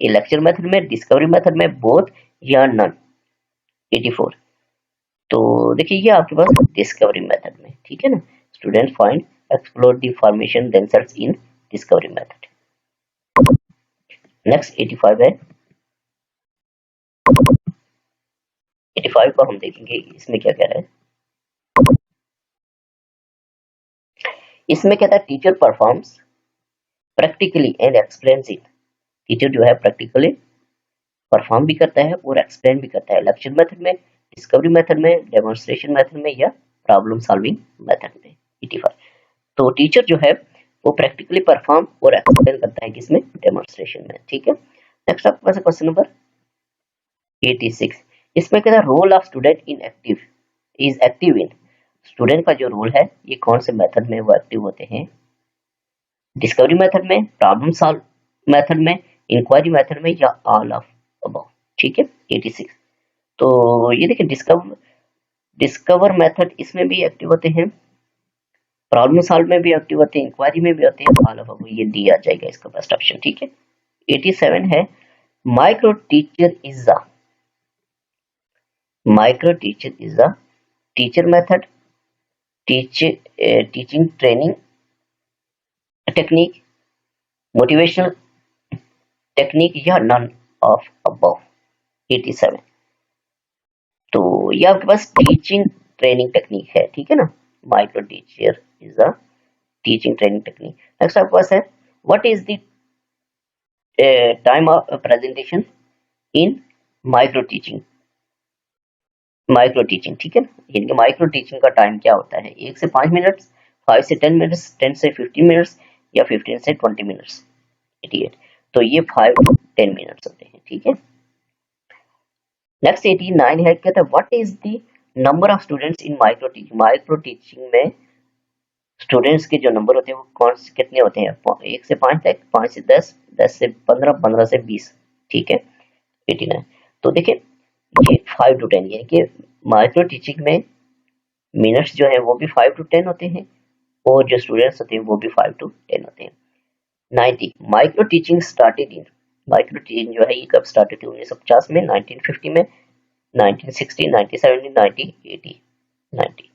ये लेक्चर मेथड में, डिस्कवरी मेथड में, बोथ या नन। 84। तो देखिए ये आपके पास डिस्कवरी मेथड में। ठीक है ना student find explore the information themselves in discovery method. Next 85 है। 85 को हम देखेंगे इसमें क्या कह रहा है। इसमें कहता है teacher performs practically and explains it. Teacher जो है प्रैक्टिकली परफॉर्म भी करता है और एक्सप्लेन भी करता है, लेक्चर मेथड में, डिस्कवरी मेथड में, डेमोन्स्ट्रेशन मेथड में या प्रॉब्लम सॉल्विंग मेथड में। 85 तो टीचर जो है वो प्रैक्टिकली परफॉर्म और एक्सप्लेन करता है किसमें, डेमोन्स्ट्रेशन में। ठीक है, नेक्स्ट आपके पास क्वेश्चन नंबर 86। इसमें कहता है role of student in active is active in. Student का जो रोल है ये कौन से मेथड में वो एक्टिव होते हैं, डिस्कवरी मेथड में, प्रॉब्लम सॉल्व मेथड में, इंक्वायरी मेथड में या ऑल ऑफ अबव। ठीक है, 86। तो ये देखिए डिस्कवर मेथड इसमें भी एक्टिव होते हैं, प्रॉब्लम सॉल्व में भी एक्टिव होते हैं, इंक्वायरी में भी होते हैं, ऑल ऑफ अबव ये डी आ जाएगा इसका बेस्ट ऑप्शन। ठीक है, 87 है micro teacher is the. Micro teacher is the teacher method, teaching training technique, motivational technique या नन ऑफ अबव। 87 तो ये आपके पास टीचिंग ट्रेनिंग टेक्निक है। ठीक है ना, micro teacher is the teaching training technique. Next आपके पास है what is the time of presentation in micro teaching. Micro teaching, ठीक है ना, इनके माइक्रो टीचिंग का टाइम क्या होता है, 1 से 5 मिनट, 5 से 10 मिनट्स, 10 से 15 मिनट्स या 15 से 20 मिनट्स। 88 तो ये 5 to 10 मिनट्स होते हैं। ठीक है, नेक्स्ट 89 है, कहता है what is the number of students in micro teaching. Micro teaching में स्टूडेंट्स के जो नंबर होते हैं वो कौन से कितने होते हैं, 1 से 5 तक, 5 से 10, 10 से 15, 15 से 20। ठीक है, 89 तो देखिए ये 5 to 10 यानी कि माइक्रो टीचिंग में मिनट्स जो है वो भी 5 to 10 होते हैं और जो स्टूडेंट्स होते हैं वो भी 5 to 10 होते हैं। 90 micro teaching started in. Micro teaching जो है ये कब स्टार्ट हुई थी, 1950 में, 1950 में, 1960, 1970, 1980, 90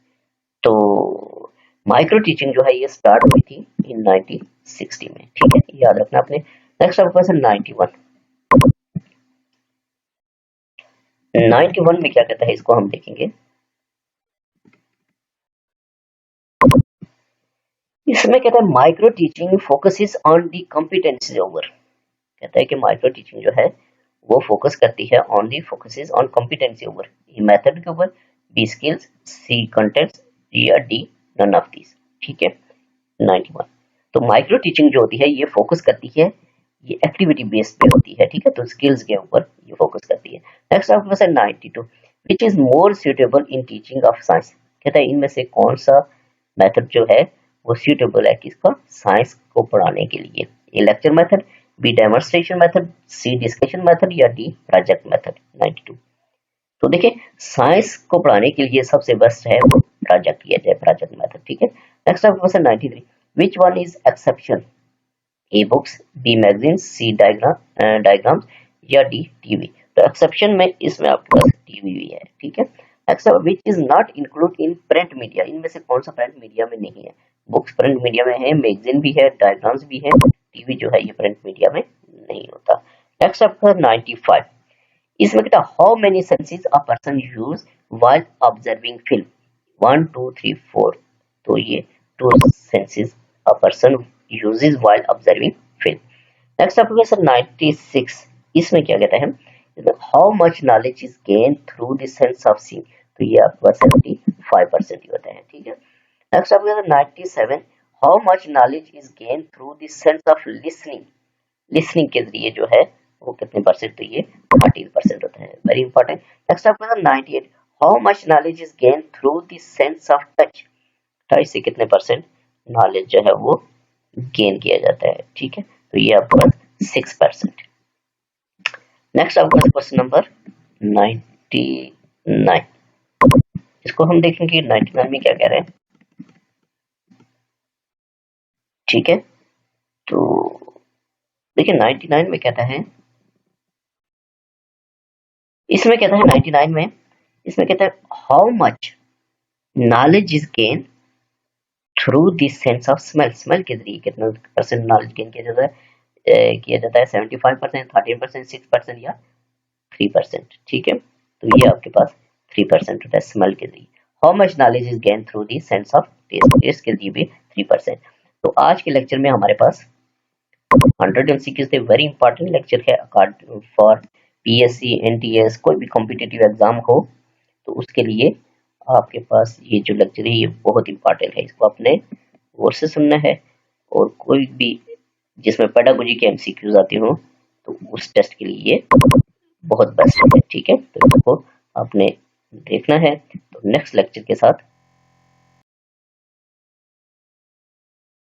तो माइक्रो टीचिंग जो है ये स्टार्ट हुई थी इन 1960 में। ठीक है, याद रखना आपने। नेक्स्ट आपके पास है 91। 91 में क्या कहता है इसको हम देखेंगे। इसमें कहता है micro teaching focuses on the competency over. कहता है कि माइक्रो टीचिंग जो है वो फोकस करती है on the focuses on competency over, ये मेथड के ऊपर, बी स्किल्स, सी कंटेंट्स या डी नन ऑफ दीस। ठीक है, 91 तो माइक्रो टीचिंग जो होती है ये फोकस करती है, ये एक्टिविटी बेस्ड पे होती है। ठीक है, तो स्किल्स के ऊपर ये फोकस करती है। नेक्स्ट आपके पास है 92 which is more suitable in teaching of science. कहता है इनमें से कौन सा मेथड जो है वो सुटेबल है किसका, साइंस को पढ़ाने के लिए, a lecture method, b demonstration method, c discussion method या डी प्रोजेक्ट मेथड। 92 तो देखिए साइंस को पढ़ाने के लिए सबसे बेस्ट है प्रोजेक्ट किया जाए, प्रोजेक्ट मेथड। ठीक है, नेक्स्ट आपके पास है 93 which one is exception, A books, B magazine, C diagrams या डी टीवी। तो एक्सेप्शन में इसमें आपके पास टीवी भी है। ठीक है, except which is not include in print media. इनमें से कौन सा प्रिंट मीडिया में नहीं है, बुक्स प्रिंट मीडिया में है, मैगजीन भी है, डायग्राम्स भी है, टीवी जो है ये प्रिंट मीडिया में नहीं होता। नेक्स्ट आपका 95 इसमें कहता how many senses a person use while observing film. 1 2 3 4 तो ये 2 senses a person uses while observing film. Next आपके पास 96 इसमें क्या कहता है, how much knowledge is gain through the sense of seeing. तो ये आपके पास 75% ही होता है। ठीक है, नेक्स्ट आपके पास 97 how much knowledge is gain through the sense of listening. Listening के जरिए जो है वो कितने परसेंट, तो ये 13% होता है, वेरी इंपॉर्टेंट। नेक्स्ट आपका 98 how much knowledge is gain through the sense of touch. Touch से कितने परसेंट नॉलेज जो है वो गेन किया जाता है। ठीक है, तो ये आपके पास 6%। नेक्स्ट आपके पास क्वेश्चन नंबर 99 इसको हम देखेंगे 99 में क्या कह रहे हैं। ठीक है, तो देखिए 99 में कहता है, इसमें कहता है 99 में इसमें कहता है how much knowledge is gain through the sense of smell. Smell के जरिए कितना परसेंट नॉलेज गेन किया जाता है, किया जाता है 75%, 13%, 6% या 3%। ठीक है, तो ये आपके पास 3% होता है स्मेल के लिए। How much knowledge is gain through the sense of taste, taste के लिए भी 3%। तो आज के लेक्चर में हमारे पास 100 MCQs थे, वेरी इंपॉर्टेंट लेक्चर है फॉर PSC, NTS, कोई भी कॉम्पिटिटिव एग्जाम हो तो उसके लिए आपके पास ये जो लेक्चर है ये बहुत इंपॉर्टेंट है, इसको अपने गौर से सुनना है। और कोई भी जिसमें पेडागोजी के MCQs आते हो तो उस टेस्ट के लिए ये बहुत बेस्ट है। ठीक है, तो इसको आपने देखना है। तो नेक्स्ट लेक्चर के साथ